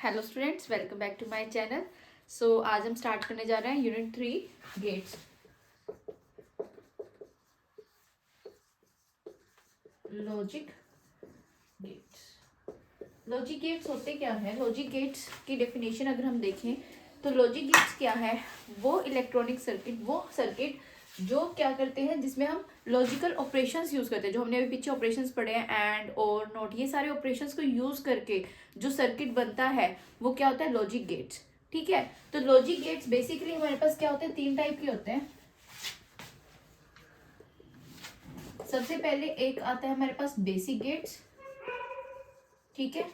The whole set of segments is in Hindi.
Hello students, welcome back to my channel. आज हम स्टार्ट करने जा रहे हैं unit 3 gates. Logic gates. Logic gates होते क्या है? लॉजिक गेट्स की डेफिनेशन अगर हम देखें तो लॉजिक गेट्स क्या है? वो इलेक्ट्रॉनिक सर्किट, वो सर्किट जो क्या करते हैं जिसमें हम लॉजिकल ऑपरेशंस यूज करते हैं, जो हमने अभी पीछे ऑपरेशंस पढ़े हैं, एंड और नॉट, ये सारे ऑपरेशंस को यूज करके जो सर्किट बनता है वो क्या होता है? Logic gates. ठीक है, तो लॉजिक गेट्स बेसिकली हमारे पास क्या होते हैं? 3 टाइप के होते हैं। सबसे पहले एक आता है हमारे पास बेसिक गेट्स, ठीक है।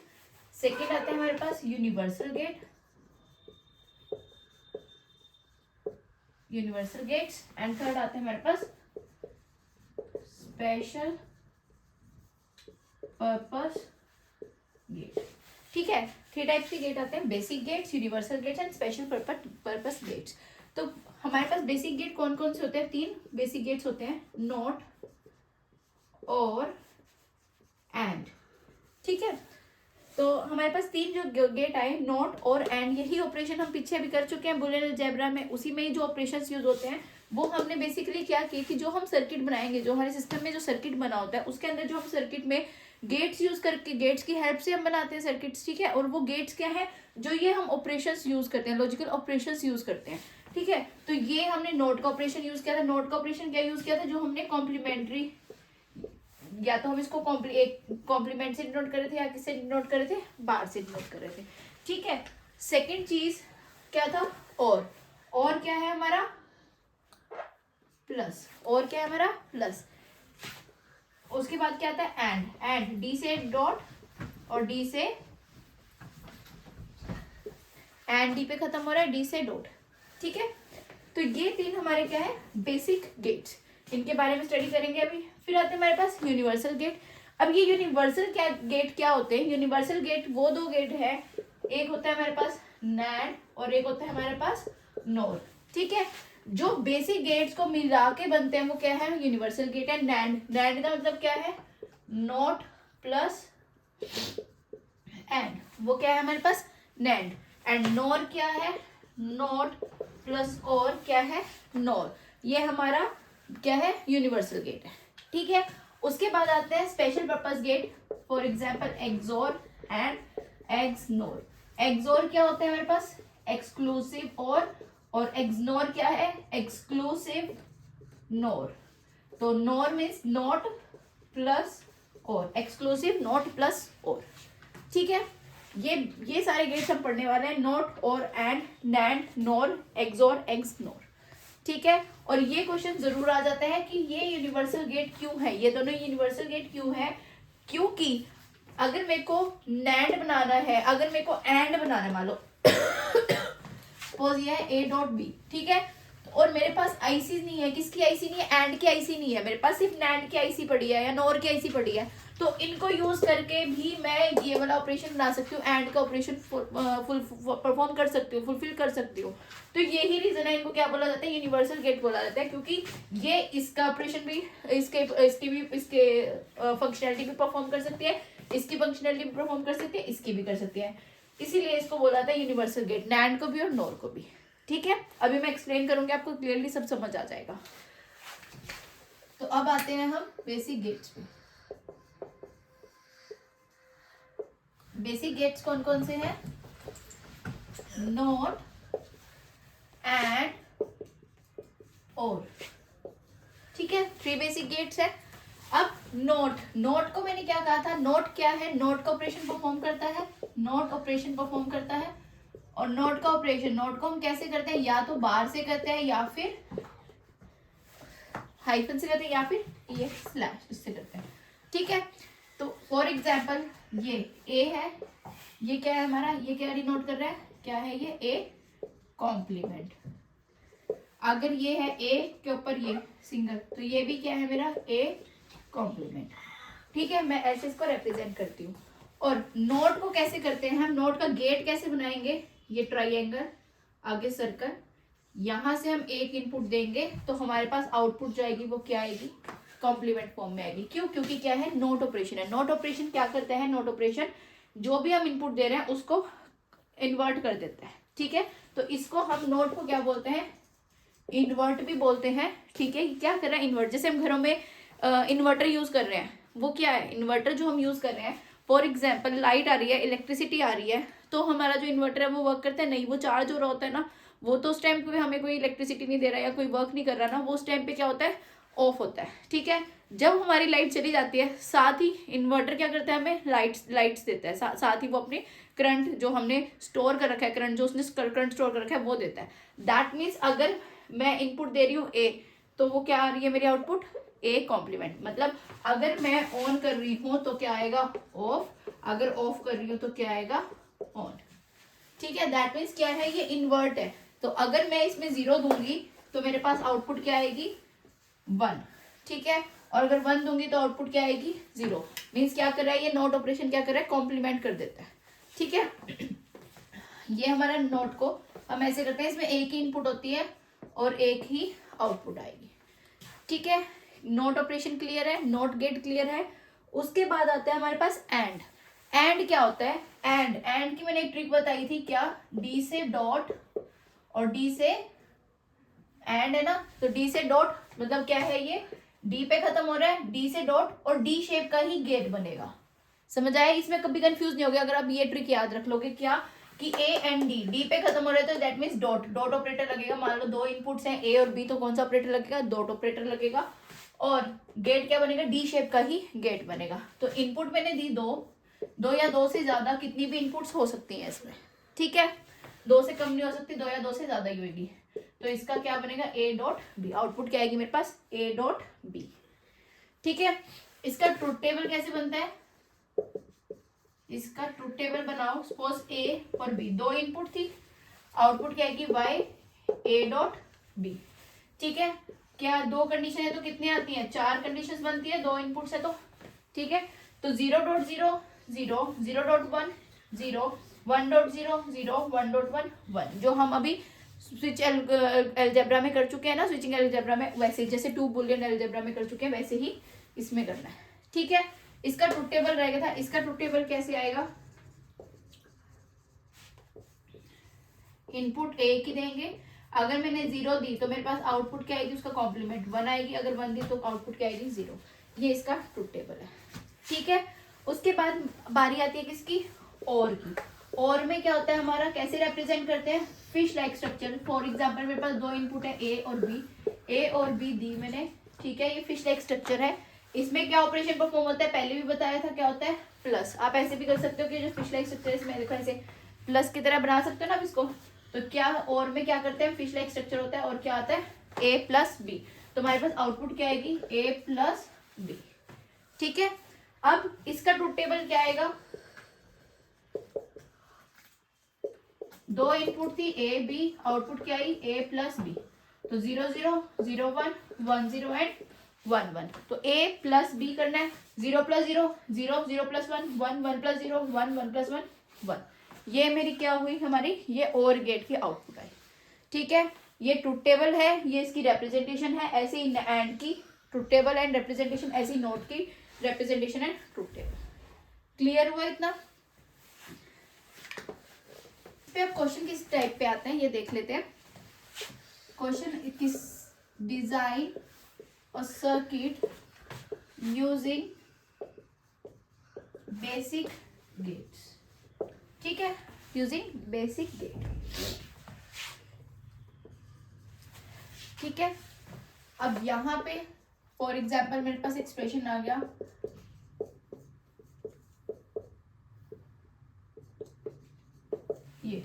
सेकेंड आता है हमारे पास universal gate, universal gates, and third आता है हमारे पास स्पेशल पर्पस गेट। ठीक है, 3 टाइप्स के गेट आते हैं: basic gates, universal gates and special purpose gates. तो हमारे पास बेसिक गेट कौन कौन से होते हैं? 3 बेसिक गेट्स होते हैं: नॉट, और, एंड। ठीक है, तो हमारे पास 3 जो गेट आए, नॉट और एंड, यही ऑपरेशन हम पीछे भी कर चुके हैं बुलियन अलजेब्रा में। उसी में ही जो ऑपरेशंस यूज होते हैं वो हमने बेसिकली क्या की कि जो हम सर्किट बनाएंगे, जो हमारे सिस्टम में जो सर्किट बना होता है उसके अंदर जो हम सर्किट में गेट्स यूज करके, गेट्स की हेल्प से हम बनाते हैं सर्किट्स। ठीक है, और वो गेट्स क्या है? जो ये हम ऑपरेशंस यूज करते हैं, लॉजिकल ऑपरेशंस यूज करते हैं। ठीक है, तो ये हमने नोट का ऑपरेशन यूज किया था। नोट का ऑपरेशन क्या यूज किया था? जो हमने कॉम्प्लीमेंट्री, या तो हम इसको कॉम्प्लीमेंट से डिनोट कर रहे थे या किससे डिनोट कर रहे थे? बार से डिनोट कर रहे थे। ठीक है, सेकंड चीज क्या था? और क्या है हमारा? प्लस। और क्या है हमारा? प्लस। उसके बाद क्या आता है? एंड डी से डॉट और डी से, एंड डी पे खत्म हो रहा है, डी से डॉट। ठीक है, तो ये 3 हमारे क्या है? Basic gates. इनके बारे में स्टडी करेंगे अभी। फिर आते हैं हमारे पास यूनिवर्सल गेट। अब ये यूनिवर्सल गेट क्या होते हैं? यूनिवर्सल गेट वो 2 गेट है, एक होता है हमारे पास नैंड और एक होता है हमारे पास नोर। ठीक है, जो बेसिक गेट्स को मिला के बनते हैं वो क्या है? यूनिवर्सल गेट है। नैंड का मतलब क्या है? नॉट प्लस एंड, वो क्या है हमारे पास? नैंड। एंड नोर क्या है? नॉट प्लस और क्या है? नोर। ये हमारा क्या है? यूनिवर्सल गेट है। ठीक है, उसके बाद आते हैं special purpose gate, for example XOR and XNOR. XOR क्या होता है हमारे पास? एक्सक्लूसिव और एक्सनोर क्या है? एक्सक्लूसिव नोर। तो नोर मीन्स नॉट प्लस और, एक्सक्लूसिव नॉट प्लस और। ठीक है, ये सारे गेट्स हम पढ़ने वाले हैं: NOT, OR, AND, NAND, NOR, XOR, XNOR. ठीक है, और ये क्वेश्चन जरूर आ जाता है कि ये यूनिवर्सल गेट क्यों है, ये दोनों यूनिवर्सल गेट क्यों है? क्योंकि अगर मेरे को नैंड बनाना है, अगर मेरे को एंड बनाना है, मान लो सपोज ये है ए डॉट बी, ठीक है, और मेरे पास आईसी नहीं है। किसकी आईसी नहीं है? एंड की आईसी नहीं है, मेरे पास सिर्फ नैंड की आईसी पड़ी है या नोर की आईसी पड़ी है। तो इनको यूज करके भी मैं ये वाला ऑपरेशन बना सकती हूँ, एंड का ऑपरेशन परफॉर्म कर सकती हूँ, फुलफिल कर सकती हूँ। तो यही रीजन है, इनको क्या बोला जाता है? यूनिवर्सल गेट बोला जाता है, क्योंकि ये इसका ऑपरेशन भी, इसके फंक्शनैलिटी भी परफॉर्म कर सकती है, इसकी फंक्शनैलिटी भी परफॉर्म कर सकती है, इसकी भी कर सकती है। इसीलिए इसको बोला था यूनिवर्सल गेट, नैंड को भी और नोर को भी। ठीक है, अभी मैं एक्सप्लेन करूंगी, आपको क्लियरली सब समझ आ जाएगा। तो अब आते हैं हम बेसिक गेट्स पे। बेसिक गेट्स कौन कौन से हैं? नॉट, एंड, और। ठीक है, 3 बेसिक गेट्स है। अब नोट को मैंने क्या कहा था? नोट क्या है? नोट का ऑपरेशन परफॉर्म करता है, नोट ऑपरेशन परफॉर्म करता है। और नोट का ऑपरेशन, नोट को हम कैसे करते हैं? या तो बार से करते हैं, या फिर हाइफन से करते हैं, या फिर ये स्लैश इससे करते हैं। ठीक है, तो फॉर एग्जाम्पल ये ए है, ये क्या है हमारा? ये क्या डिनोट कर रहा है? क्या है ये? A complement. अगर ये है ए के ऊपर ये सिंगल, तो ये भी क्या है मेरा? A complement. ठीक है, मैं ऐसे इसको रिप्रेजेंट करती हूँ। और नोट को कैसे करते हैं हम? नोट का गेट कैसे बनाएंगे? ये ट्राइंगल, आगे सर्कल, यहां से हम एक इनपुट देंगे तो हमारे पास आउटपुट जाएगी, वो क्या आएगी? कॉम्प्लीमेंट फॉर्म में आएगी। क्यों? क्योंकि क्या है? नोट ऑपरेशन है। नोट ऑपरेशन क्या करता है? नोट ऑपरेशन जो भी हम इनपुट दे रहे हैं उसको इन्वर्ट कर देता है, ठीक है। तो इसको हम नोट को क्या बोलते हैं, इन्वर्ट भी बोलते हैं, ठीक है। क्या कर रहा है, इन्वर्ट। जैसे हम घरों में इन्वर्टर यूज कर रहे हैं, वो क्या है, इन्वर्टर जो हम यूज कर रहे हैं, फॉर एग्जाम्पल लाइट आ रही है, इलेक्ट्रिसिटी आ रही है, तो हमारा जो इन्वर्टर है वो वर्क करता है, नहीं वो चार्ज हो रहा होता है ना, वो तो उस टाइम पे हमें कोई इलेक्ट्रिसिटी नहीं दे रहा है या कोई वर्क नहीं कर रहा ना, वो उस टाइम पे क्या होता है, ऑफ होता है, ठीक है। जब हमारी लाइट चली जाती है, साथ ही इन्वर्टर क्या करता है, हमें लाइट्स देता है, साथ ही वो अपने करंट जो हमने स्टोर कर रखा है, करंट जो उसने करंट स्टोर कर रखा है वो देता है। दैट मीन्स अगर मैं इनपुट दे रही हूँ ए, तो वो क्या आ रही है मेरी आउटपुट, ए कॉम्प्लीमेंट। मतलब अगर मैं ऑन कर रही हूँ तो क्या आएगा, ऑफ, अगर ऑफ कर रही हूँ तो क्या आएगा, ऑन, ठीक है। दैट मीन्स क्या है, ये इन्वर्ट है। तो अगर मैं इसमें 0 दूंगी तो मेरे पास आउटपुट क्या आएगी, 1, ठीक है। और अगर 1 दूंगी तो आउटपुट क्या आएगी, 0। मीन्स क्या कर रहा है, ये नोट ऑपरेशन क्या कर रहा है, कॉम्प्लीमेंट कर देता है, ठीक है। ये हमारा नोट को हम ऐसे करते हैं, इसमें एक ही इनपुट होती है और एक ही आउटपुट आएगी, ठीक है। नोट ऑपरेशन क्लियर है, नोट गेट क्लियर है। उसके बाद आता है हमारे पास एंड। एंड क्या होता है, एंड की मैंने एक ट्रिक बताई थी, क्या, डी से डॉट और डी से एंड है ना, तो डी से डॉट मतलब क्या है, ये डी पे खत्म हो रहा है, डी से डॉट और डी शेप का ही गेट बनेगा, समझ आया। इसमें कभी कंफ्यूज नहीं होगा अगर आप ये ट्रिक याद रख लोगे, क्या कि ए एंड डी पे खत्म हो रहा है तो दैट मीन्स डॉट ऑपरेटर लगेगा। मान लो 2 इनपुट्स हैं ए और बी, तो कौन सा ऑपरेटर लगेगा, डॉट ऑपरेटर लगेगा। और गेट क्या बनेगा, डी शेप का ही गेट बनेगा। तो इनपुट मैंने दी 2 या 2 से ज्यादा, कितनी भी इनपुट्स हो सकती हैं इसमें, ठीक है। 2 से कम नहीं हो सकती, 2 या 2 से ज्यादा ही होगी। तो इसका क्या बनेगा, ए डॉट बी, आउटपुट क्या आएगी मेरे पास, ए डॉट बी, ठीक है। इसका ट्रुथ टेबल कैसे बनता है, इसका ट्रुथ टेबल बनाओ। सपोज ए और बी 2 इनपुट थी, आउटपुट क्या आएगी, वाई ए डॉट बी, ठीक है। क्या 2 कंडीशन है तो कितनी आती हैं, 4 कंडीशंस बनती है, 2 इनपुट्स है तो, ठीक है। तो 0.0 0 0.1 0 1.0 0 1.1 1, जो हम अभी स्विच अलजेब्रा में कर चुके हैं ना, स्विचिंग अलजेब्रा में, वैसे जैसे 2 बुलियन अलजेब्रा में कर चुके हैं वैसे ही इसमें करना है, ठीक है। इसका ट्रुथ टेबल रहेगा था, इसका ट्रुथ टेबल कैसे आएगा, इनपुट ए की देंगे, अगर मैंने 0 दी तो मेरे पास आउटपुट क्या आएगी, उसका कॉम्प्लीमेंट 1 आएगी, अगर 1 दी तो आउटपुट क्या आएगी, 0। ये इसका ट्रुथ टेबल है, ठीक है। उसके बाद बारी आती है किसकी, और की। और में क्या होता है हमारा, कैसे रिप्रेजेंट करते हैं, fish like structure. For example मेरे पास 2 इनपुट है ए और बी दी मैंने, ठीक है। ये फिश लाइक स्ट्रक्चर है। इसमें क्या ऑपरेशन परफॉर्म होता है, पहले भी बताया था, क्या होता है, प्लस। आप ऐसे भी कर सकते हो कि जो फिश लाइक स्ट्रक्चर इसमें देखो ऐसे प्लस की तरह बना सकते हो ना आप इसको। तो क्या और में क्या करते हैं, फिश लाइक स्ट्रक्चर होता है, और क्या आता है, ए प्लस बी। तो हमारे पास आउटपुट क्या आएगी, ए प्लस बी, ठीक है। अब इसका ट्रुथ टेबल क्या आएगा, 2 इनपुट थी ए बी, आउटपुट क्या आई, ए प्लस बी। तो 0 0 0 1 1 0 एंड 1 1। तो ए प्लस बी करना है, 0 प्लस 0 0 0 प्लस 1 1 1 प्लस 0 1 1 प्लस 1 1। ये मेरी क्या हुई हमारी, ये और गेट की आउटपुट आई, ठीक है। ये ट्रुथ टेबल है, ये इसकी रिप्रेजेंटेशन है। ऐसे ही एंड की ट्रुथ टेबल एंड रिप्रेजेंटेशन, ऐसी नोट की representation and truth table. Clear हुआ इतना। पे अब क्वेश्चन किस टाइप पे आते हैं ये देख लेते हैं। क्वेश्चन किस, design a circuit using basic gates, ठीक है, यूजिंग बेसिक गेट, ठीक है। अब यहाँ पे फॉर एग्जाम्पल मेरे पास एक्सप्रेशन आ गया, ये।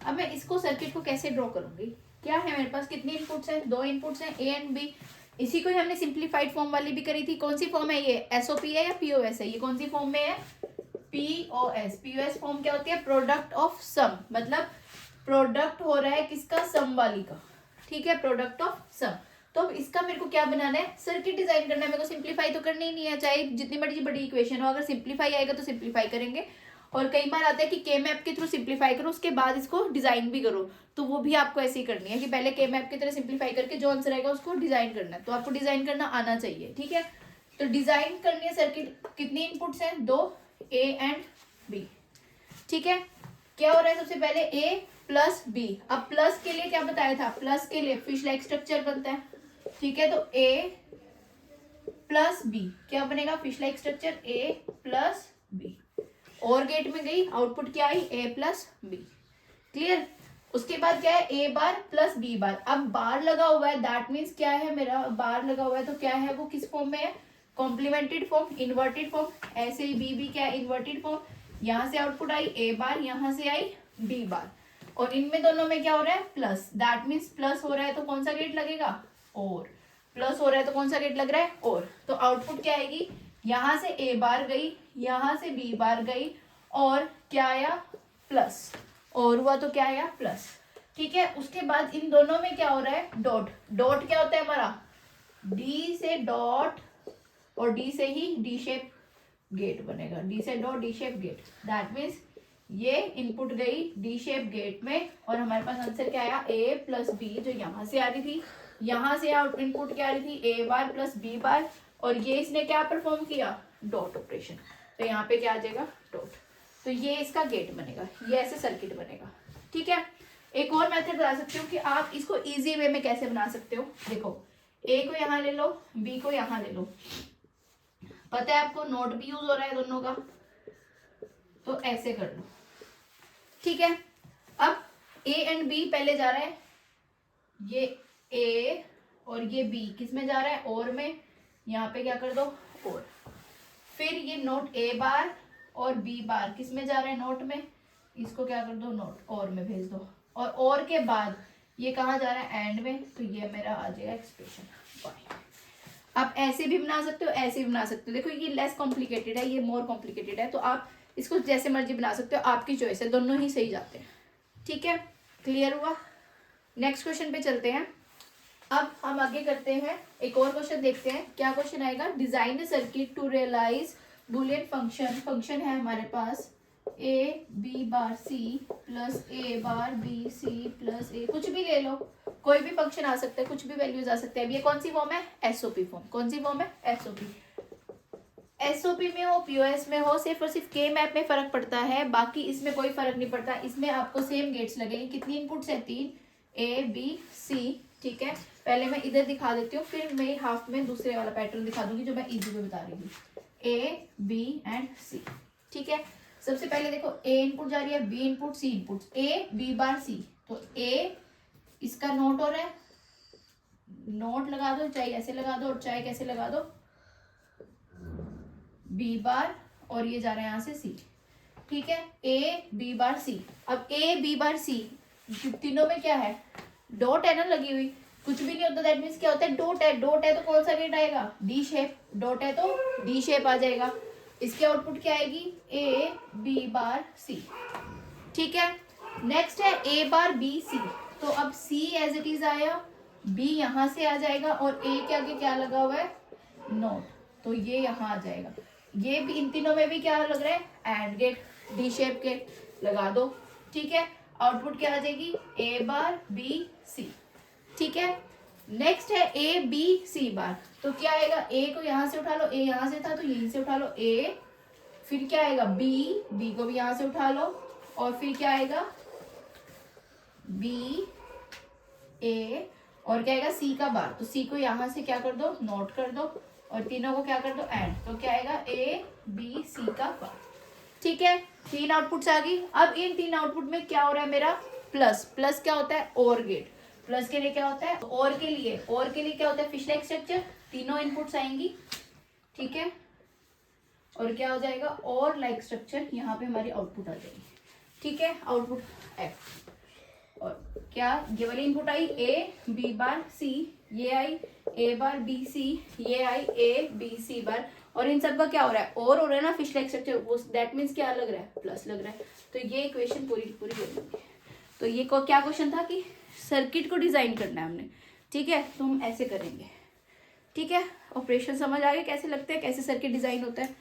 अब मैं इसको सर्किट को कैसे ड्रॉ करूंगी, क्या है मेरे पास, कितने इनपुट्स हैं, 2 इनपुट्स हैं ए एंड बी। इसी को हमने सिंप्लीफाइड फॉर्म वाली भी करी थी। कौन सी फॉर्म है ये, एसओपी है या पीओएस है, ये कौन सी फॉर्म में है, पीओएस। पीओएस फॉर्म क्या होती है, प्रोडक्ट ऑफ सम, मतलब प्रोडक्ट हो रहा है किसका, सम वाली का, ठीक है, प्रोडक्ट ऑफ सम। तो अब इसका मेरे को क्या बनाना है, सर्किट डिजाइन करना है। मेरे को सिंप्लीफाई तो करनी ही नहीं है, चाहे जितनी बड़ी इक्वेशन हो, अगर सिंप्लीफाई आएगा तो सिंप्लीफाई करेंगे। और कई बार आता है कि के मैप के थ्रू सिंप्लीफाई करो, उसके बाद इसको डिजाइन भी करो, तो वो भी आपको ऐसे ही करनी है कि पहले के मैप की तरह सिंप्लीफाई करके जो आंसर आएगा उसको डिजाइन करना है। तो आपको डिजाइन करना आना चाहिए, ठीक है। तो डिजाइन करनी है सर्किट, कितनी इनपुट्स हैं, 2 ए एंड बी, ठीक है। क्या हो रहा है सबसे पहले a प्लस बी। अब प्लस के लिए क्या बताया था, प्लस के लिए फिश लाइक स्ट्रक्चर बनता है, ठीक है। तो a प्लस बी क्या बनेगा, fish like structure a plus B. और गेट में गई, आउटपुट क्या आई, a प्लस बी। क्लियर। उसके बाद क्या है, a bar plus b bar. अब बार लगा हुआ है, दैट मीन्स क्या है, मेरा बार लगा हुआ है तो क्या है, वो किस फॉर्म में है, कॉम्प्लीमेंटेड फॉर्म, इन्वर्टेड फॉर्म। ऐसे ही b भी क्या है, इन्वर्टेड फॉर्म। यहाँ से आउटपुट आई a बार, यहाँ से आई b बार, और इनमें दोनों में क्या हो रहा है, प्लस। दैट मीन्स प्लस हो रहा है तो कौन सा गेट लगेगा, और। प्लस हो रहा है तो कौन सा गेट लग रहा है, और। तो आउटपुट क्या आएगी, यहाँ से a बार गई, यहाँ से b बार गई, और क्या आया, प्लस। और हुआ तो क्या आया, प्लस। ठीक है। उसके बाद इन दोनों में क्या हो रहा है, डॉट। डॉट क्या होता है हमारा, डी से डॉट, और डी से ही डी शेप गेट बनेगा। डी से dot, D shape gate. That means ये इनपुट गई डी शेप गेट में, और हमारे पास आंसर क्या आया, a प्लस बी, जो यहाँ से आ रही थी। यहाँ से आउट इनपुट क्या आ रही थी, a बार प्लस b बार, और ये इसने क्या परफॉर्म किया, डॉट ऑपरेशन। तो यहाँ पे क्या आ जाएगा, डॉट। तो ये इसका गेट बनेगा, ये ऐसे सर्किट बनेगा। ठीक है। एक और मेथड बता सकते हो कि आप इसको इजी वे में कैसे बना सकते हो। देखो, a को यहाँ ले लो, b को यहाँ ले लो। पता है आपको, नोट भी यूज हो रहा है दोनों का, तो ऐसे कर लो। ठीक है। अब a एंड b पहले जा रहा है, ये a और ये b किस में जा रहा है, और में। यहाँ पे क्या कर दो, और। फिर ये नोट a बार और b बार किस में जा रहे हैं, नोट में। इसको क्या कर दो, नोट और में भेज दो, और के बाद ये कहाँ जा रहा है, एंड में। तो ये मेरा आ जाएगा एक्सप्रेशन। आप ऐसे भी बना सकते हो, ऐसे भी बना सकते हो। देखो, ये लेस कॉम्प्लिकेटेड है, ये मोर कॉम्प्लिकेटेड है, तो आप इसको जैसे मर्जी बना सकते हो, आपकी चॉइस है, दोनों ही सही जाते हैं। ठीक है, क्लियर हुआ। नेक्स्ट क्वेश्चन पे चलते हैं। अब हम आगे करते हैं, एक और क्वेश्चन देखते हैं। क्या क्वेश्चन आएगा, design the circuit to realise Boolean function. Function है हमारे पास a b bar c plus a bar b c plus a, कुछ भी ले लो, कोई भी फंक्शन आ सकता है, कुछ भी वैल्यूज आ सकते हैं। अब ये कौन सी फॉर्म है, एसओपी फॉर्म। कौन सी फॉर्म है, एसओपी। एसओपी में हो, पीओएस में हो, सिर्फ और सिर्फ के मैप में फर्क पड़ता है, बाकी इसमें कोई फर्क नहीं पड़ता। इसमें आपको सेम गेट्स लगेंगे। कितनी इनपुट्स है, 3, ए बी सी। ठीक है। पहले मैं इधर दिखा देती हूँ, फिर मैं हाफ में दूसरे वाला पैटर्न दिखा दूंगी जो मैं इजी में बता रही हूँ, ए बी एंड सी। ठीक है। सबसे पहले देखो, ए इनपुट जा रही है, B input, C input, A B bar C. तो ए इसका नोट हो रहा है, नोट लगा दो, चाहे ऐसे लगा दो और चाहे कैसे लगा दो, बी बार, और ये जा रहा है यहाँ से सी। ठीक है। ए बी बार सी। अब ए बी बार सी तीनों में क्या है, डॉट है ना लगी हुई, कुछ भी नहीं होता। दैट मीन्स क्या होता है, डॉट है। डॉट है तो कौन सा गेट आएगा, डी शेप। डॉट है तो डी शेप आ जाएगा। इसके आउटपुट क्या आएगी, ए बी बार सी। ठीक है। नेक्स्ट है ए बार बी सी। तो अब सी एज इट इज आया, बी यहाँ से आ जाएगा, और ए के आगे क्या लगा हुआ है, नोट। तो ये यहाँ आ जाएगा। ये भी, इन तीनों में भी क्या लग रहा है, एंड गेट, डी शेप के लगा दो। ठीक है। आउटपुट क्या आ जाएगी, ए बार बी सी। ठीक है। नेक्स्ट है ए बी सी बार। तो क्या आएगा, ए को यहाँ से उठा लो, ए यहाँ से था तो यहीं से उठा लो ए, फिर क्या आएगा बी, बी को भी यहाँ से उठा लो, और फिर क्या आएगा बी ए, और क्या आएगा सी का बार। तो सी को यहाँ से क्या कर दो, नोट कर दो, और तीनों को क्या कर दो, एंड। तो क्या आएगा, ए बी सी का बार। ठीक है। 3 आउटपुट्स आ गई। अब इन 3 आउटपुट में क्या हो रहा है मेरा, प्लस। प्लस क्या होता है, और गेट। प्लस के लिए क्या होता है, और के लिए क्या होता है, फिश लाइक स्ट्रक्चर। तीनों इनपुट्स आएंगी। ठीक है। और क्या हो जाएगा, और लाइक स्ट्रक्चर। यहाँ पे हमारी आउटपुट आ जाएगी। ठीक है। आउटपुट एफ, और क्या, ये वाली इनपुट आई ए बी बार सी, ये आई ए बार बी सी, ये आई ए बी सी बार, और इन सब का क्या हो रहा है, और हो रहा है ना, फिश लाइक स्ट्रक्चर। वो दैट मीन्स क्या लग रहा है, प्लस लग रहा है। तो ये इक्वेशन पूरी पूरी बनेगी। तो ये क्या क्वेश्चन था कि सर्किट को डिजाइन करना है हमने। ठीक है। तो हम ऐसे करेंगे। ठीक है। ऑपरेशन समझ आ गए कैसे लगते हैं, कैसे सर्किट डिजाइन होता है।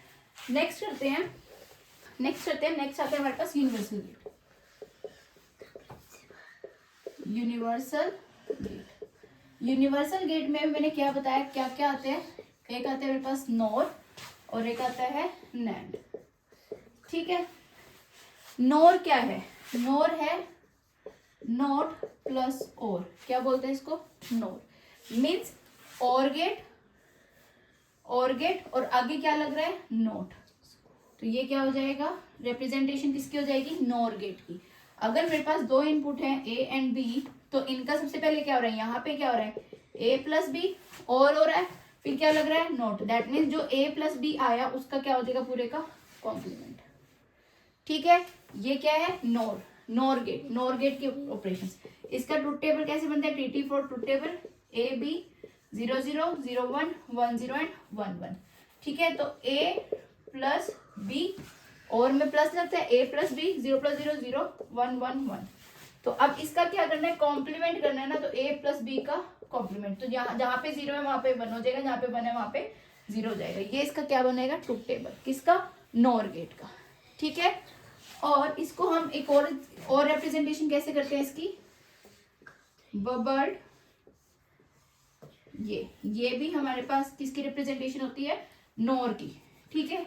नेक्स्ट करते हैं, नेक्स्ट आता है हमारे पास यूनिवर्सल गेट। यूनिवर्सल गेट में मैंने क्या बताया, क्या क्या आते हैं। एक आता है मेरे पास नोर, और एक आता है नैंड। ठीक है। नोर क्या है, नोर है नोट प्लस और, क्या बोलते हैं इसको, नोर, मीन्स और गेट और आगे क्या लग रहा है, नोट। तो ये क्या हो जाएगा, रिप्रेजेंटेशन किसकी हो जाएगी, नोर गेट की। अगर मेरे पास दो इनपुट है ए एंड बी, तो इनका सबसे पहले क्या हो रहा है, यहाँ पे क्या हो रहा है, ए प्लस बी और हो रहा है, फिर क्या लग रहा है, नोट। दैट मीन्स जो ए प्लस बी आया उसका क्या हो जाएगा, पूरे का कॉम्प्लीमेंट। ठीक है, ये क्या है, नोर गेट की ऑपरेशंस। इसका ट्रुथ टेबल कैसे बनता है, TT for truth table, A B 0 0 0 1 1 0 and 1 1। ठीक है, तो ए प्लस बी और में प्लस लगता है, ए प्लस बी 0 प्लस 0 0 1 1 1। तो अब इसका क्या करना है, कॉम्प्लीमेंट करना है ना, तो ए प्लस बी का कॉम्प्लीमेंट। तो जहां पे 0 है वहां पे 1 हो जाएगा, जहां पे 1 है वहां पे 0 हो जाएगा। ये इसका क्या बनेगा, ट्रुथ टेबल, किसका, नोर गेट का। ठीक है, और इसको हम एक और रिप्रेजेंटेशन कैसे करते हैं इसकी, बबल्ड, ये भी हमारे पास किसकी रिप्रेजेंटेशन होती है, नोर की। ठीक है,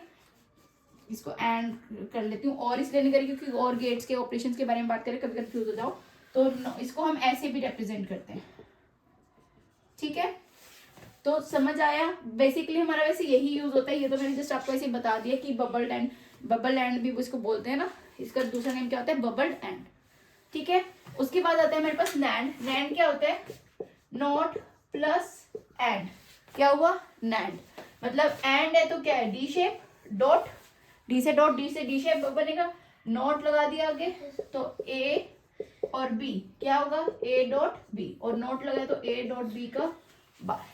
इसको एंड कर लेती हूँ, और इसलिए नहीं करें क्योंकि और गेट्स के ऑपरेशंस के बारे में बात करें कभी कंफ्यूज हो जाओ, तो इसको हम ऐसे भी रिप्रेजेंट करते हैं। ठीक है, तो समझ आया, बेसिकली हमारा वैसे यही यूज होता है। ये तो मैंने जस्ट आपको ऐसे बता दिया कि बबल एंड भी इसको बोलते हैं ना, इसका दूसरा नेम क्या होता है, बबल्ड एंड। ठीक है, उसके बाद आता है मेरे पास नैंड क्या होता है, नॉट प्लस एंड, क्या हुआ, नैंड। मतलब एंड है तो क्या है, डी शेप, डॉट, डी से डॉट, डी से डी शेप बनेगा, नॉट लगा दिया आगे तो ए और बी क्या होगा, ए डॉट बी, और नोट लगा तो ए डॉट बी का बार।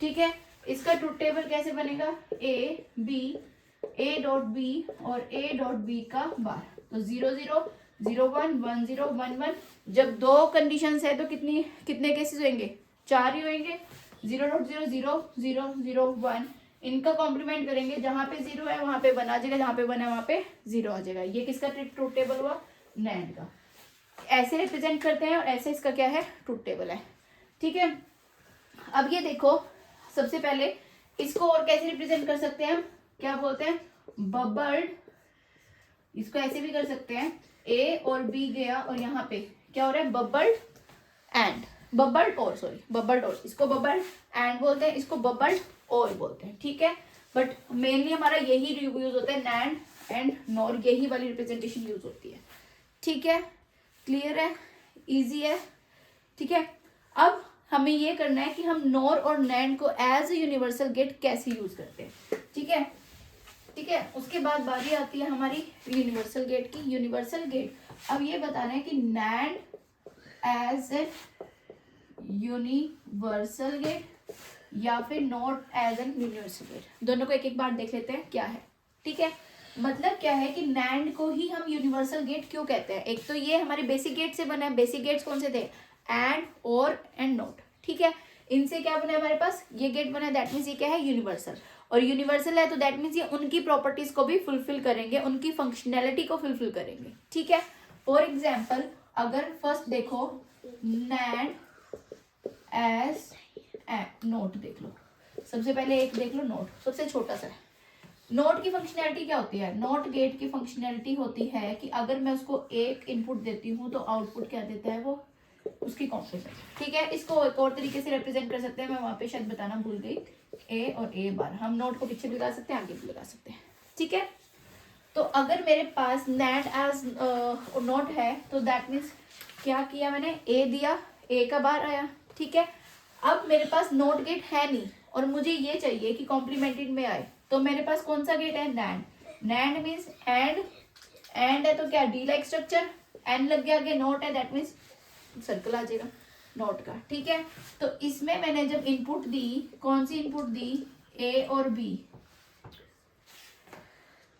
ठीक है, इसका ट्रुथ टेबल कैसे बनेगा, A B, A dot B और ए डॉट बी का बार। तो 0 0 0 1 1 0 1 1। जब दो कंडीशंस है तो कितने केसेस होंगे, 4 ही होंगे। 0 डॉट 0 0 0 0 1, इनका कॉम्प्लीमेंट करेंगे, जहां पे 0 है वहां पे 1 आ जाएगा, जहां पे 1 है वहां पे 0 आ जाएगा। ये किसका ट्रुथ टेबल हुआ, नैंड का। ऐसे रिप्रेजेंट करते हैं और ऐसे इसका क्या है, ट्रुथ टेबल है। ठीक है, अब ये देखो, सबसे पहले इसको और कैसे रिप्रेजेंट कर सकते हैं हम, क्या बोलते हैं, बबल्ड। इसको ऐसे भी कर सकते हैं, ए और बी गया और यहाँ पे क्या हो रहा है, बबल्ड एंड, बबल्ड और, इसको बबल्ड एंड बोलते हैं, इसको बबल्ड और बोलते हैं। ठीक है, बट मेनली हमारा यही यूज होता है, नैंड एंड नॉर, यही वाली रिप्रेजेंटेशन यूज होती है। ठीक है, क्लियर है, इजी है। ठीक है, अब हमें ये करना है कि हम नॉर और नैंड को एज ए यूनिवर्सल गेट कैसे यूज करते हैं। ठीक है, ठीक है, उसके बाद बारी आती है हमारी यूनिवर्सल गेट की। यूनिवर्सल गेट, अब ये बताना है कि NAND as a universal gate या फिर NOT as an universal gate, दोनों को एक एक बार देख लेते हैं क्या है। ठीक है, मतलब क्या है कि नैंड को ही हम यूनिवर्सल गेट क्यों कहते हैं, एक तो ये हमारे बेसिक गेट से बना है। बेसिक गेट्स कौन से थे, एंड, और एंड नॉट। ठीक है, इनसे क्या बना है हमारे पास, ये गेट बना है, दैट मीन्स ये क्या है, यूनिवर्सल। और यूनिवर्सल है तो दैट मीन्स ये उनकी प्रॉपर्टीज को भी फुलफिल करेंगे, उनकी फंक्शनैलिटी को फुलफिल करेंगे। ठीक है, फॉर एग्जाम्पल अगर फर्स्ट देखो, नैंड एज नोट देख लो, सबसे पहले एक देख लो, नोट सबसे छोटा सा है। नोट की फंक्शनैलिटी क्या होती है, नोट गेट की फंक्शनैलिटी होती है कि अगर मैं उसको एक इनपुट देती हूँ तो आउटपुट क्या देता है, वो उसकी कॉम्प्लीमेंट। ठीक है, इसको एक और तरीके से रिप्रेजेंट कर सकते हैं, मैं वहां पे शायद बताना भूल गई, ए और ए बार। हम नोट को पीछे भी लगा सकते हैं, आगे भी लगा सकते हैं। ठीक है, तो अगर मेरे पास नैंड एज नोट है तो दैट मीन्स क्या किया मैंने, ए दिया, ए का बार आया। ठीक है, अब मेरे पास नोट गेट है नहीं और मुझे ये चाहिए कि कॉम्प्लीमेंटेड में आए, तो मेरे पास कौन सा गेट है, नैंड। नैंड मीन्स एंड है तो क्या, डी लाइक स्ट्रक्चर, एन लग गया आगे, नोट है दैट मीन्स सर्कल आ जाएगा नोट का। ठीक है, तो इसमें मैंने जब इनपुट दी, कौन सी इनपुट दी, ए और बी।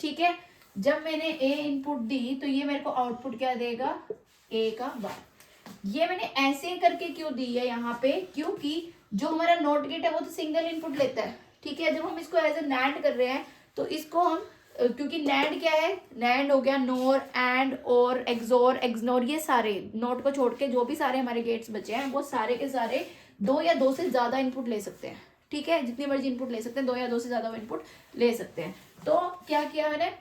ठीक है, जब मैंने ए इनपुट दी तो ये मेरे को आउटपुट क्या देगा, ए का बार। ये मैंने ऐसे करके क्यों दी है यहाँ पे, क्योंकि जो हमारा नोट गेट है वो तो सिंगल इनपुट लेता है। ठीक है, जब हम इसको एज ए नैंड कर रहे हैं तो इसको हम, क्योंकि नैंड क्या है, नैंड हो गया नोर, एंड, और, एक्सोर, एक्सनोर, ये सारे नोट को छोड़ के जो भी सारे हमारे गेट्स बचे हैं वो सारे के सारे 2 या 2 से ज्यादा इनपुट ले सकते हैं। ठीक है, जितनी मर्जी इनपुट ले सकते हैं, 2 या 2 से ज्यादा इनपुट ले सकते हैं। तो क्या किया मैंने,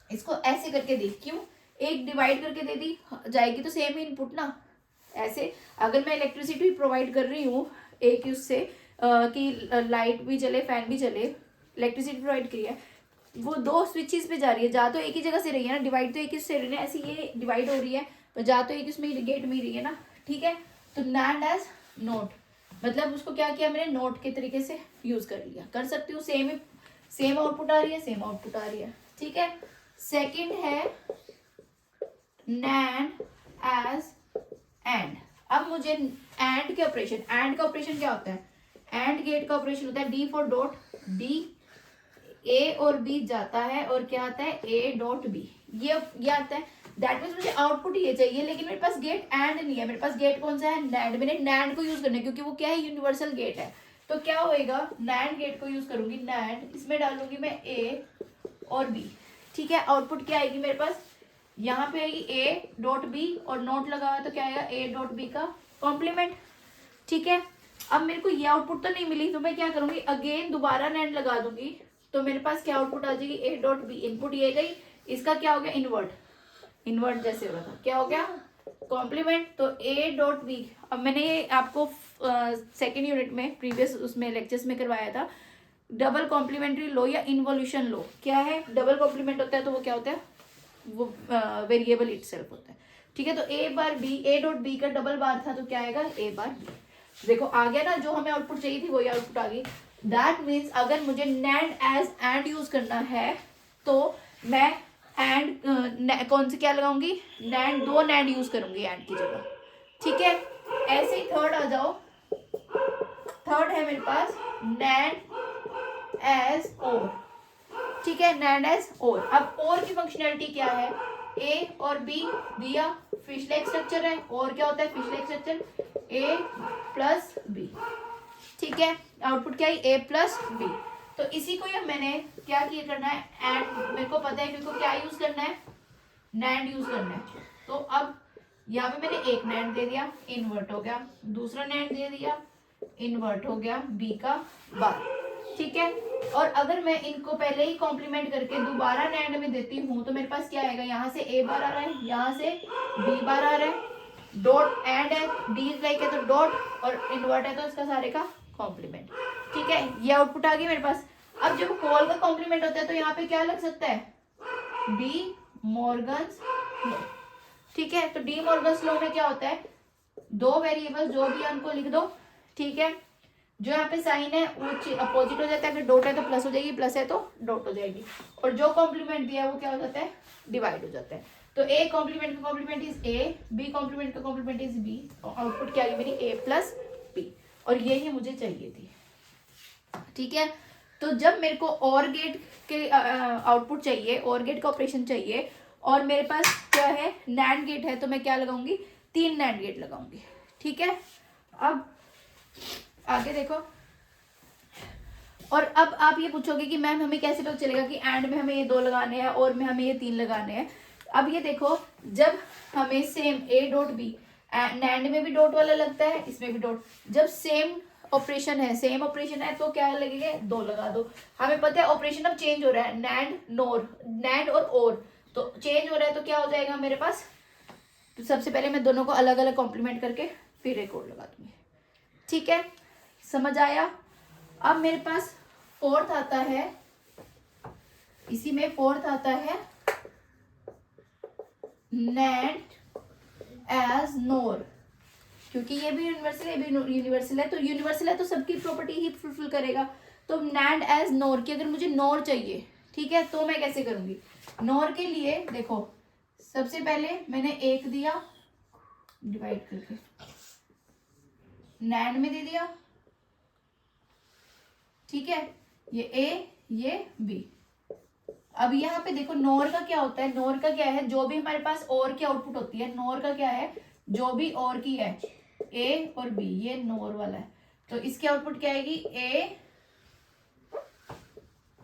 इसको ऐसे करके दी, क्यों, एक डिवाइड करके दे दी जाएगी तो सेम ही इनपुट ना। ऐसे अगर मैं इलेक्ट्रिसिटी प्रोवाइड कर रही हूँ एक उससे कि लाइट भी चले फैन भी चले, इलेक्ट्रिसिटी प्रोवाइड करी है, वो दो स्विचेस पे जा रही है, जा तो एक ही जगह से रही है ना, डिवाइड तो एक ही से रही है, ऐसी ये डिवाइड हो रही है तो जा तो एक इसमें गेट में ही रही है ना, ठीक है। तो NAND एज नोट, मतलब उसको क्या किया मैंने, नोट के तरीके से यूज कर लिया, कर सकती हूँ, सेम आउटपुट आ रही है, सेम आउटपुट आ रही है, ठीक है। सेकंड है NAND एज एंड। अब मुझे एंड के ऑपरेशन, एंड का ऑपरेशन क्या होता है, एंड गेट का ऑपरेशन होता है D for dot, D A और बी जाता है और क्या आता है ए डॉट बी, ये आता है। दैट मीन्स मुझे आउटपुट ये चाहिए, लेकिन मेरे पास गेट एंड नहीं है, मेरे पास गेट कौन सा है, नैंड। मैंने नैंड को यूज करना है क्योंकि वो क्या है, यूनिवर्सल गेट है। तो क्या होएगा, नैंड गेट को यूज करूंगी, नैंड, इसमें डालूंगी मैं ए और बी, ठीक है। आउटपुट क्या आएगी मेरे पास, यहाँ पे आएगी ए डॉट बी और नोट लगा हुआ तो क्या आएगा ए डॉट बी का कॉम्प्लीमेंट, ठीक है। अब मेरे को ये आउटपुट तो नहीं मिली तो मैं क्या करूंगी, अगेन दोबारा नैंड लगा दूंगी, तो मेरे पास क्या आउटपुट आ जाएगी ए डॉट बी, इनपुट ये गई, इसका क्या हो गया इन्वर्ट, इन्वर्ट जैसे हो रहा था, क्या हो गया कॉम्प्लीमेंट। तो ए डॉट बी, अब मैंने ये आपको सेकेंड यूनिट में प्रीवियस उसमें लेक्चर्स में करवाया था, डबल कॉम्प्लीमेंट्री लो या इन्वोल्यूशन लो, क्या है, डबल कॉम्प्लीमेंट होता है तो वो क्या होता है, वो वेरिएबल इटसेल्फ होता है, ठीक है। तो ए bar B, A dot B का डबल बार था तो क्या आएगा ए बार बी, देखो आ गया ना, जो हमें आउटपुट चाहिए थी वही आउटपुट आ गई। दैट मीन्स अगर मुझे NAND एज एंड यूज करना है तो मैं एंड कौन से क्या लगाऊंगी, NAND, दो NAND यूज करूंगी एंड की जगह, ठीक है। ऐसे ही थर्ड आ जाओ, थर्ड है मेरे पास NAND एज और, ठीक है, NAND एज और। अब और की फंक्शनैलिटी क्या है, ए और बी दिया, फिश लाइक स्ट्रक्चर है, और क्या होता है फिश लाइक स्ट्रक्चर, ए प्लस बी, ठीक है। आउटपुट क्या है ए प्लस बी। तो इसी को ही मैंने क्या किया करना है, एंड मेरे को पता है क्योंकि क्या यूज करना है, नैंड यूज करना है। तो अब यहाँ पे मैंने एक नैंड दे दिया, इन्वर्ट हो गया, दूसरा नैंड दे दिया, इन्वर्ट हो गया बी का बार, ठीक है। और अगर मैं इनको पहले ही कॉम्प्लीमेंट करके दोबारा नैंड में देती हूँ तो मेरे पास क्या आएगा, यहाँ से ए बार आ रहा है, यहाँ से बी बार आ रहा है, डॉट एंड है, डी लाइक है तो डॉट, और इन्वर्ट है तो इसका सारे का कॉम्प्लीमेंट, ठीक है। ये आउटपुट आ गया मेरे पास। अब जब होल का कॉम्प्लीमेंट होता है तो यहाँ पे क्या लग सकता है, डी मॉर्गन्स लॉ, ठीक है। तो डी मॉर्गन्स लॉ में क्या होता है, दो वेरिएबल जो भी है उनको लिख दो, ठीक है। जो यहाँ पे साइन है वो अपोजिट हो जाता है, अगर डॉट है तो प्लस हो जाएगी, प्लस है तो डॉट हो जाएगी, और जो कॉम्प्लीमेंट दिया है वो क्या हो जाता है, डिवाइड हो जाता है। तो ए कॉम्प्लीमेंट का complement is A, B complement का कॉम्प्लीमेंट इज बी, और आउटपुट क्या आई मेरी ए प्लस बी, और यही मुझे चाहिए थी, ठीक है। तो जब मेरे को और गेट के आउटपुट चाहिए, और गेट का ऑपरेशन चाहिए, और मेरे पास क्या है नैंड गेट है, तो मैं क्या लगाऊंगी, 3 नैंड गेट लगाऊंगी, ठीक है। अब आगे देखो, और अब आप ये पूछोगे कि मैम हमें कैसे पता चलेगा कि एंड में हमें ये 2 लगाने हैं और में हमें ये 3 लगाने हैं। अब ये देखो, जब हमें same A dot B, NAND में भी डॉट वाला लगता है, इसमें भी डॉट, जब सेम ऑपरेशन है, सेम ऑपरेशन है तो क्या लगेगा, 2 लगा दो। हमें पता है ऑपरेशन अब चेंज हो रहा है, नैंड नोर, नैंड और तो चेंज हो रहा है, तो क्या हो जाएगा मेरे पास, तो सबसे पहले मैं दोनों को अलग अलग कॉम्प्लीमेंट करके फिर एक और लगा दूंगी, ठीक है, समझ आया। अब मेरे पास फोर्थ आता है, इसी में फोर्थ आता है NAND एज नोर, क्योंकि ये भी यूनिवर्सल है, ये भी यूनिवर्सल है, तो यूनिवर्सल है तो सबकी प्रॉपर्टी ही फुलफिल करेगा। तो NAND एज नोर की अगर मुझे नोर चाहिए, ठीक है, तो मैं कैसे करूंगी, नोर के लिए देखो, सबसे पहले मैंने 1 दिया डिवाइड करके, NAND में दे दिया, ठीक है, ये ए ये बी। अब यहाँ पे देखो नोर का क्या होता है, नोर का क्या है, जो भी हमारे पास और की आउटपुट होती है, नोर का क्या है, जो भी और की है, ए और बी, ये नोर वाला है, तो इसकी आउटपुट क्या आएगी, ए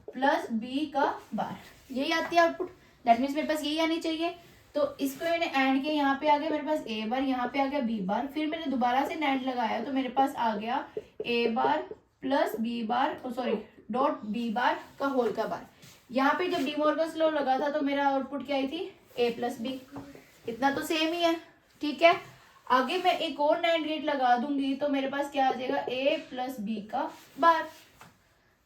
प्लस बी का बार, यही आती है आउटपुट। दैट मीन्स मेरे पास यही आनी चाहिए। तो इसको मैंने एंड किया, यहाँ पे आ गया मेरे पास ए बार, यहाँ पे आ गया बी बार, फिर मैंने दोबारा से नैंड लगाया तो मेरे पास आ गया A bar plus B bar, sorry dot B bar का होल का बार। यहाँ पे जब डी मॉर्गन्स लॉ लगा था तो मेरा आउटपुट क्या आई थी, ए प्लस बी, इतना तो सेम ही है, ठीक है। आगे मैं एक और नैंड गेट लगा दूंगी तो मेरे पास क्या आ जाएगा, ए प्लस बी का बार।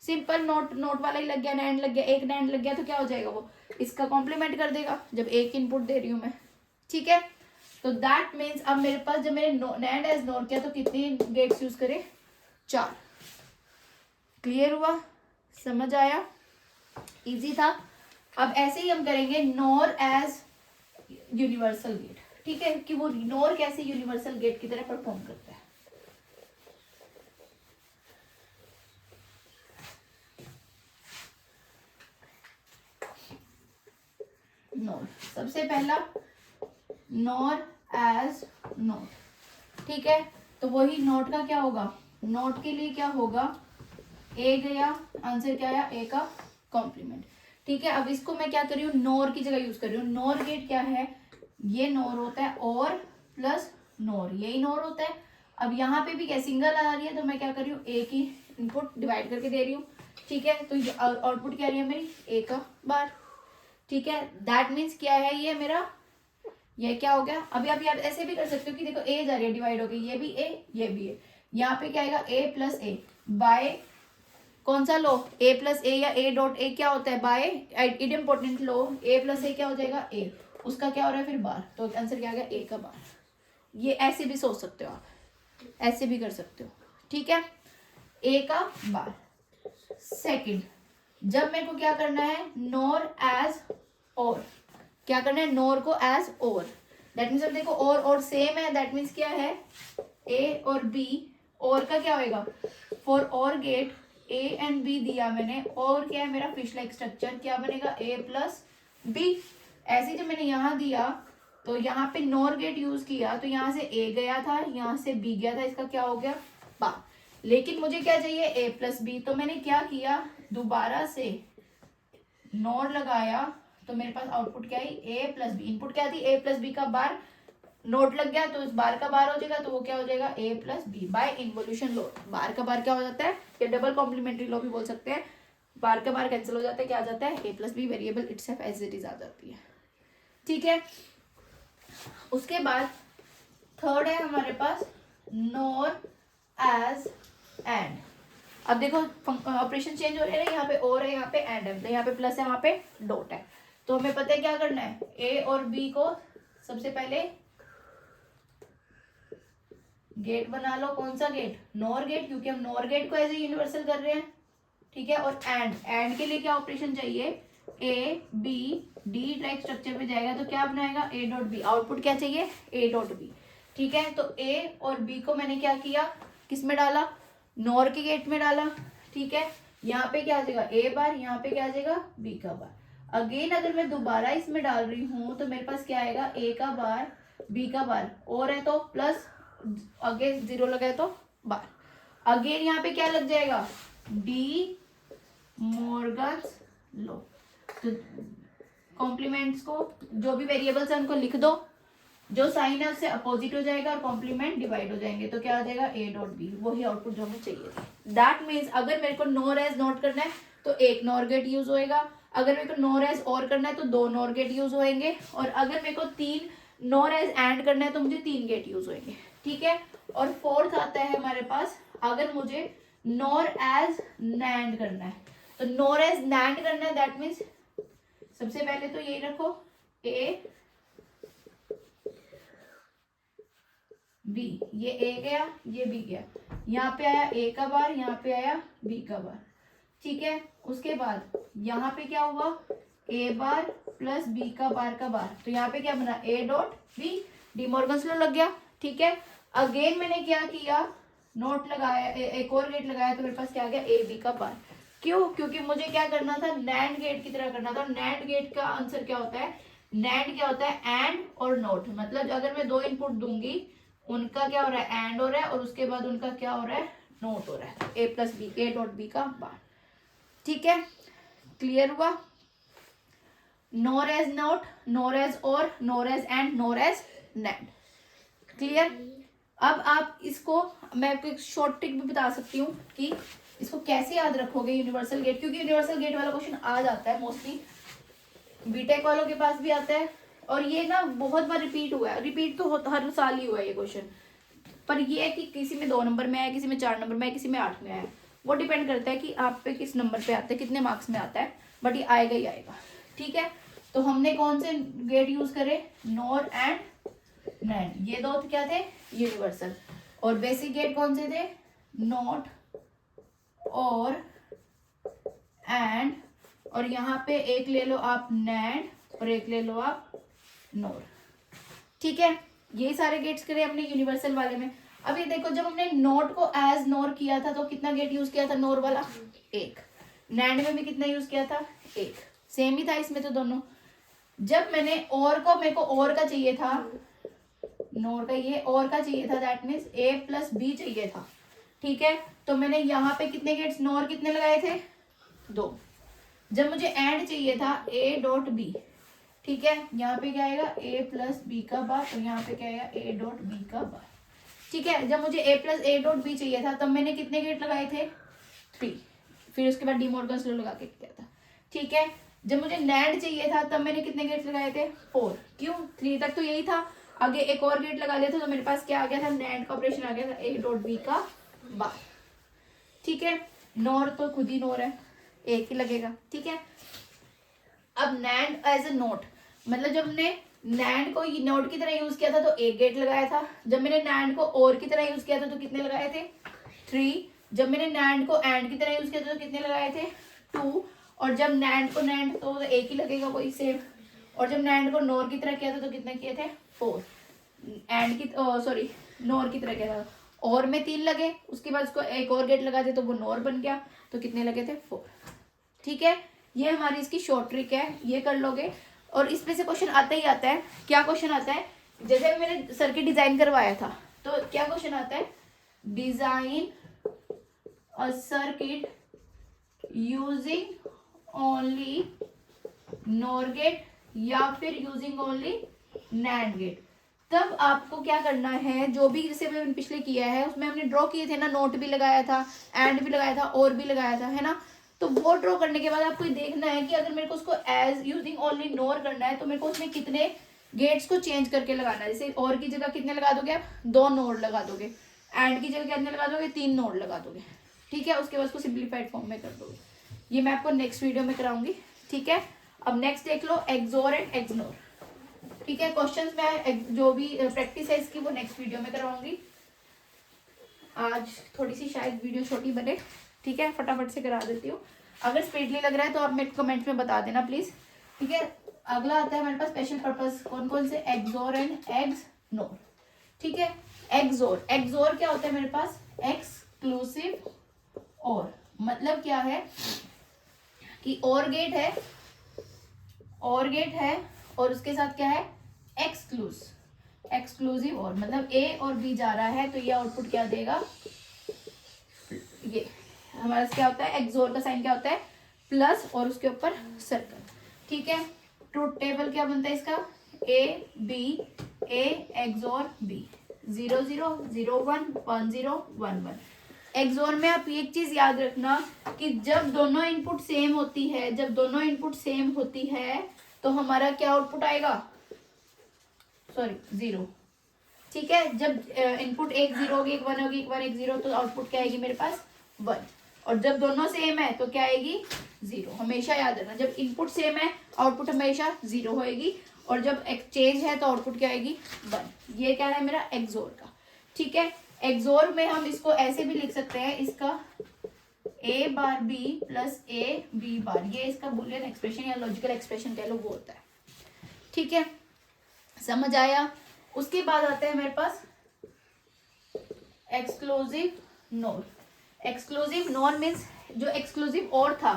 सिंपल, नोट नोट वाला ही लग गया, नैंड लग गया, एक नैंड लग गया तो क्या हो जाएगा, वो इसका कॉम्प्लीमेंट कर देगा जब एक इनपुट दे रही हूं मैं, ठीक है। तो दैट मीन्स अब मेरे पास जब मैंने नैंड एज नोर किया तो कितनी गेट्स यूज करें, 4। क्लियर हुआ, समझ आया, इजी था। अब ऐसे ही हम करेंगे नोर एज यूनिवर्सल गेट, ठीक है, कि वो नोर कैसे यूनिवर्सल गेट की तरह परफॉर्म करता है। नोर, सबसे पहला नोर एज नोट, ठीक है। तो वही नोट का क्या होगा, नोट के लिए क्या होगा, ए गया, आंसर क्या आया, ए का कॉम्प्लीमेंट, ठीक है। अब इसको मैं क्या कर रही हूँ, नोर की जगह यूज कर रही हूँ। नोर गेट क्या है, ये नोर होता है और प्लस नोर, यही नोर होता है। अब यहाँ पे भी क्या सिंगल आ रही है तो मैं क्या कर रही हूँ, ए की इनपुट डिवाइड करके दे रही हूँ, ठीक है। तो आउटपुट क्या रही है मेरी, ए का बार, ठीक है। दैट मीन्स क्या है, ये मेरा, ये क्या हो गया। अभी आप यार ऐसे भी कर सकते हो कि देखो ए जा रही है डिवाइड हो गई, ये भी ए, ये भी ए, यहाँ पे क्या आएगा, ए प्लस ए बाय कौन सा लो, ए प्लस ए या ए डॉट ए क्या होता है, बाय इडम्पोर्टेंट लो, ए प्लस ए क्या हो जाएगा, ए, उसका क्या हो रहा है फिर बार, तो आंसर क्या आ गया, ए का बार। ये ऐसे भी सोच सकते हो आप, ऐसे भी कर सकते हो, ठीक है, ए का बार। सेकंड, जब मेरे को क्या करना है, नोर एज और, क्या करना है, नोर को एज और, दैट मीन्स अब देखो और सेम है, दैट मीन्स क्या है, ए और बी, और का क्या होएगा, फॉर और गेट ए एंड बी दिया मैंने, और क्या है मेरा फिश लाइक स्ट्रक्चर, क्या बनेगा, ए प्लस बी। ऐसे जब मैंने यहाँ दिया तो यहाँ पे नोर गेट यूज किया तो यहाँ से ए गया था, यहाँ से बी गया था, इसका क्या हो गया, बा। लेकिन मुझे क्या चाहिए, ए प्लस बी, तो मैंने क्या किया, दोबारा से नोर लगाया तो मेरे पास आउटपुट क्या है, ए प्लस बी, इनपुट क्या थी, ए प्लस बी का बार, नोट लग गया तो इस बार का बार हो जाएगा, तो वो क्या हो जाएगा, A plus B by involution law. Bar का बार क्या हो जाता है, ये डबल कॉम्प्लीमेंट्री लॉ भी बोल सकते हैं, बार का बार कैंसिल हो जाता है, क्या आ जाता है, A plus B variable itself as it is आ जाती है, ठीक है। उसके बाद थर्ड है हमारे पास नोर एज एंड। अब देखो ऑपरेशन चेंज हो रहे हैं ना, यहाँ पे और है, यहाँ पे एंड है, यहाँ पे प्लस है, वहां पे डॉट है, तो हमें पता है क्या करना है, ए और बी को सबसे पहले गेट बना लो, कौन सा गेट, नोर गेट, क्योंकि हम नोर गेट को एज ए यूनिवर्सल कर रहे हैं, ठीक है। और एंड के लिए क्या ऑपरेशन चाहिए, A B D like structure पे जाएगा तो क्या बनाएगा, ए डॉट बी, आउटपुट क्या चाहिए, ए डॉट बी, ठीक है। तो ए और बी को मैंने क्या किया, किस में डाला, नोर के गेट में डाला, ठीक है। यहाँ पे क्या आ जाएगा, ए बार, यहाँ पे क्या आ जाएगा, बी का बार। अगेन अगर मैं दोबारा इसमें डाल रही हूँ तो मेरे पास क्या आएगा, ए का बार, बी का बार, और है तो प्लस, अगेन जीरो लगाए तो बार, अगेन यहाँ पे क्या लग जाएगा, डी मॉर्गन्स लॉ। तो कॉम्प्लीमेंट्स को, जो भी वेरिएबल्स है उनको लिख दो, जो साइन है उससे अपोजिट हो जाएगा और कॉम्प्लीमेंट डिवाइड हो जाएंगे, तो क्या आ जाएगा, ए डॉट बी, वही आउटपुट जो हमें चाहिए था। दैट मीन्स अगर मेरे को नोर एज नोट करना है तो एक नोर गेट यूज होएगा, अगर मेरे को नोर एज और करना है तो 2 नोर गेट यूज होएंगे, और अगर मेरे को 3 नोर एज एंड करना है तो मुझे 3 गेट यूज होएंगे, ठीक है। और फोर्थ आता है हमारे पास, अगर मुझे नोर एज नैंड करना है, तो नोर एज नैंड करना है, दैट मीन्स सबसे पहले तो यही रखो, ए बी, ये ए गया, ये बी गया, यहाँ पे आया ए का बार, यहाँ पे आया बी का बार, ठीक है। उसके बाद यहाँ पे क्या हुआ, ए बार प्लस बी का बार का बार, तो यहाँ पे क्या बना, A dot B, De Morgan's law लग गया, ठीक है। अगेन मैंने क्या किया, नोट लगाया, एक और गेट लगाया, तो मेरे पास क्या आ गया, ए बी का बार। क्यों, क्योंकि मुझे क्या करना था, नैंड गेट की तरह करना था। नैंड गेट का आंसर क्या होता है, नैंड क्या होता है, एंड और नोट, मतलब अगर मैं 2 इनपुट दूंगी, उनका क्या हो रहा है, एंड हो रहा है, और उसके बाद उनका क्या हो रहा है, नोट हो रहा है, A plus B, A dot B का बार, ठीक है। क्लियर हुआ, NOR as NOT, NOR as OR, NOR as AND, NOR as NAND, clear. अब आप इसको, मैं आपको एक शॉर्ट ट्रिक भी बता सकती हूँ कि इसको कैसे याद रखोगे यूनिवर्सल गेट, क्योंकि यूनिवर्सल गेट वाला क्वेश्चन आ जाता है मोस्टली, बीटेक वालों के पास भी आता है और ये ना बहुत बार रिपीट हुआ है, रिपीट तो हर साल ही हुआ है ये क्वेश्चन, पर ये है कि किसी में 2 नंबर में आया, किसी में 4 नंबर में आया, किसी में 8 में आया, वो डिपेंड करता है कि आप पे किस नंबर पे आता है, कितने मार्क्स में आता है, बट ये आएगा ही आएगा। ठीक है, तो हमने कौन से गेट यूज करे, नॉर एंड नैंड, ये दो क्या थे यूनिवर्सल, और बेसिक गेट कौन से थे, नॉट और एंड, और यहाँ पे एक ले लो आप नैंड और एक ले लो आप नॉर। ठीक है, ये सारे गेट्स करे अपने यूनिवर्सल वाले में। अब ये देखो, जब हमने नॉट को एज नॉर किया था तो कितना गेट यूज किया था नॉर वाला, एक, नैंड में भी कितना यूज किया था, एक, सेम ही था इसमें तो दोनों। जब मैंने और को, मेरे को और का चाहिए था, नॉर का ये और का चाहिए था, that means A plus B चाहिए था। ठीक है, तो मैंने यहाँ पे कितने गेट्स नॉर कितने लगाए थे, 2। जब मुझे एंड चाहिए था ए डॉट बी, ठीक है, यहाँ पे क्या आएगा ए प्लस बी का बार, और यहाँ पे क्या आएगा ए डॉट बी का बार। ठीक है, जब मुझे ए प्लस ए डॉट बी चाहिए था तब मैंने कितने गेट लगाए थे, 3, फिर उसके बाद डी मॉर्गन्स लॉ लगा के किया था। ठीक है, जब मुझे नैंड चाहिए था तब मैंने कितने गेट लगाए थे, 4, क्यों, 3 तक तो यही था, आगे एक और गेट लगा लिया था तो मेरे पास क्या आ गया था, नैंड का ऑपरेशन आ गया था ए डॉट बी का बार। ठीक है, नॉर तो खुद ही नॉर है, एक ही लगेगा। ठीक है, अब नैंड एज ए नोट, मतलब जब हमने नैंड को नोट की तरह यूज किया था तो एक गेट लगाया था, जब मैंने नैंड को और की तरह यूज किया था तो कितने लगाए थे, 3, जब मैंने नैंड को एंड की तरह यूज किया था तो कितने लगाए थे, 2, और जब नैंड को नैंड तो एक ही लगेगा वही सेम, और जब नैंड को नोर की तरह किया था तो कितने किए थे, 4, एंड की सॉरी नोर की तरह किया था, और में 3 लगे, उसके बाद उसको एक और गेट लगा दे तो वो नोर बन गया, तो कितने लगे थे, 4। ठीक है, ये हमारी इसकी शॉर्ट ट्रिक है, ये कर लोगे। और इसमें से क्वेश्चन आता ही आता है, क्या क्वेश्चन आता है, जैसे मैंने सर्किट डिजाइन करवाया था तो क्या क्वेश्चन आता है, design a circuit using only NOR gate या फिर यूजिंग ओनली नैंड गेट। तब आपको क्या करना है, जो भी जैसे मैंने पिछले किया है उसमें हमने ड्रॉ किए थे ना, नोट भी लगाया था, एंड भी लगाया था, और भी लगाया था, है ना, तो वो ड्रॉ करने के बाद आपको देखना है कि अगर मेरे को उसको एज यूजिंग ओनली नॉर करना है तो मेरे को उसमें कितने गेट्स को चेंज करके लगाना है। जैसे और की जगह कितने लगा दोगे आप, 2 नोड लगा दोगे, एंड की जगह कितने लगा दोगे, 3 नोड लगा दोगे। ठीक है, उसके बाद उसको सिंप्लीफाइड फॉर्म में कर दोगे। ये मैं आपको नेक्स्ट वीडियो में कराऊंगी। ठीक है, अब नेक्स्ट देख लो एक्सोर एंड एक्सनोर। ठीक है, क्वेश्चंस मैं जो भी प्रैक्टिस है इसकी वो नेक्स्ट वीडियो में कराऊंगी। आज थोड़ी सी शायद वीडियो छोटी बने, ठीक है, फटाफट से करा देती हूँ। अगर स्पीडली लग रहा है तो आप मेरे कमेंट में बता देना प्लीज। ठीक है, अगला आता है हमारे पास स्पेशल पर्पस, कौन कौन से, एक्सोर एंड एक्सनोर। ठीक है, एक्सोर, एक्सोर क्या होता है मेरे पास, एक्सक्लूसिव और, मतलब क्या है कि और गेट है, और गेट है और उसके साथ क्या है, एक्सक्लूसिव और, मतलब ए और बी जा रहा है तो ये आउटपुट क्या देगा, ये हमारा क्या होता है, एक्सोर का साइन क्या होता है, प्लस और उसके ऊपर सर्कल। ठीक है, ट्रूथ टेबल क्या बनता है इसका, ए बी, ए एक्सोर बी, 0 0 0 1 1 0 1 1। एक्सोर में आप एक चीज याद रखना कि जब दोनों इनपुट सेम होती है, जब दोनों इनपुट सेम होती है तो हमारा क्या आउटपुट आएगा, सॉरी 0। ठीक है, जब इनपुट एक 0 होगी, एक 1 होगी, एक 1 एक 0, तो आउटपुट क्या आएगी मेरे पास 1। और जब दोनों सेम है तो क्या आएगी 0। हमेशा याद रखना, जब इनपुट सेम है आउटपुट हमेशा 0 होएगी, और जब एक्सचेंज है तो आउटपुट क्या आएगी 1। ये क्या है मेरा एक्सोर का। ठीक है, एक्सोर में हम इसको ऐसे भी लिख सकते हैं, इसका A bar B plus A B bar, ये इसका बुलियन एक्सप्रेशन या लॉजिकल एक्सप्रेशन कह लो वो होता है। ठीक है, समझ आया। उसके बाद आता है मेरे पास exclusive NOR. Exclusive NOR means जो एक्सक्लूसिव और था,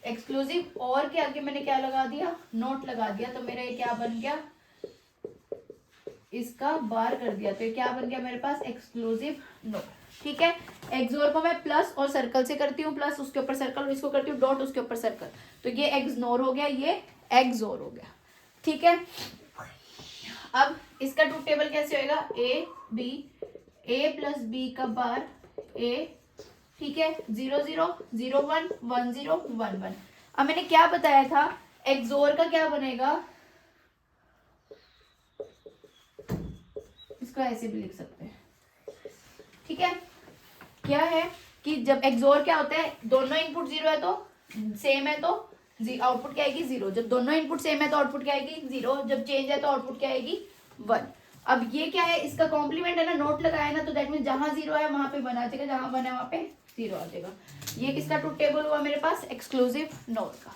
एक्सक्लूसिव और के आगे मैंने क्या लगा दिया, नोट लगा दिया, तो मेरा ये क्या बन गया, इसका बार कर दिया, तो ये क्या बन गया मेरे पास, एक्सक्लूसिव नॉर। ठीक है, एक्सोर को मैं प्लस और सर्कल से करती हूँ, प्लस उसके ऊपर सर्कल, इसको करती हूँ डॉट उसके ऊपर सर्कल, तो ये एक्सनोर हो गया, ये एक्सोर हो गया। ठीक है, अब इसका ट्रूथ टेबल कैसे होएगा, A B, A plus B का बार ए, ठीक है, 0 0 0 1 1 0 1 1। अब मैंने क्या बताया था, एक्सोर का क्या बनेगा, इसको ऐसे भी लिख सकते हैं, ठीक है। क्या है कि जब एक्सोर क्या होता है, दोनों इनपुट जीरो है तो सेम है तो आउटपुट क्या आएगी, जीरो। जब दोनों इनपुट सेम है तो आउटपुट क्या आएगी, जीरो। जब चेंज है तो आउटपुट क्या आएगी, वन। अब ये क्या है, इसका कॉम्प्लीमेंट है ना, नोट लगाया ना, तो दैट मीन जहां जीरो है वहां पे वन आ जाएगा, जहां वन है वहां पे जीरो आ जाएगा। ये किसका ट्रुथ टेबल हुआ मेरे पास, एक्सक्लूसिव नोर का,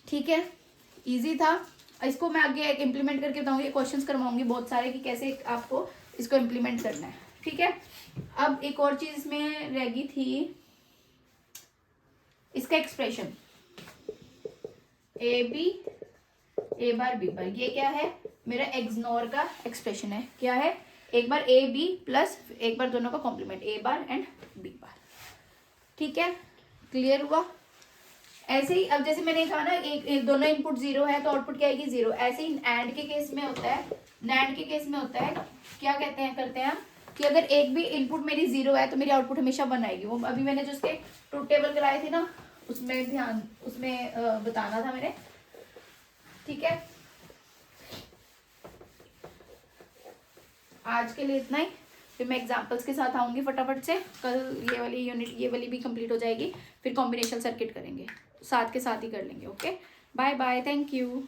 ठीक है। इजी था। इसको मैं आगे इम्प्लीमेंट करके बताऊंगी, क्वेश्चंस करवाऊंगी बहुत सारे कि कैसे आपको इसको इम्प्लीमेंट करना है, ठीक है। अब एक और चीज इसमें रह गई थी, इसका expression A B A bar B bar, ये क्या है मेरा एक्सनोर का एक्सप्रेशन है। क्या है, एक बार ए बी प्लस एक बार दोनों का complement A bar and B bar, ठीक है। क्लियर हुआ। ऐसे ही अब जैसे मैंने कहा ना, एक दोनों इनपुट जीरो है तो आउटपुट क्या आएगी, जीरो। ऐसे ही एंड के केस में होता है, नैंड के केस में होता है, क्या कहते हैं करते हैं कि अगर एक भी इनपुट मेरी जीरो है तो मेरी आउटपुट हमेशा वन आएगी। वो अभी मैंने जो उसके ट्रुथ टेबल कराए थे ना, उसमें ध्यान, उसमें बताना था मैंने, ठीक है। आज के लिए इतना ही, फिर मैं एग्जांपल्स के साथ आऊंगी फटाफट से। कल ये वाली यूनिट, ये वाली भी कंप्लीट हो जाएगी, फिर कॉम्बिनेशन सर्किट करेंगे, साथ के साथ ही कर लेंगे। Okay, bye bye, thank you.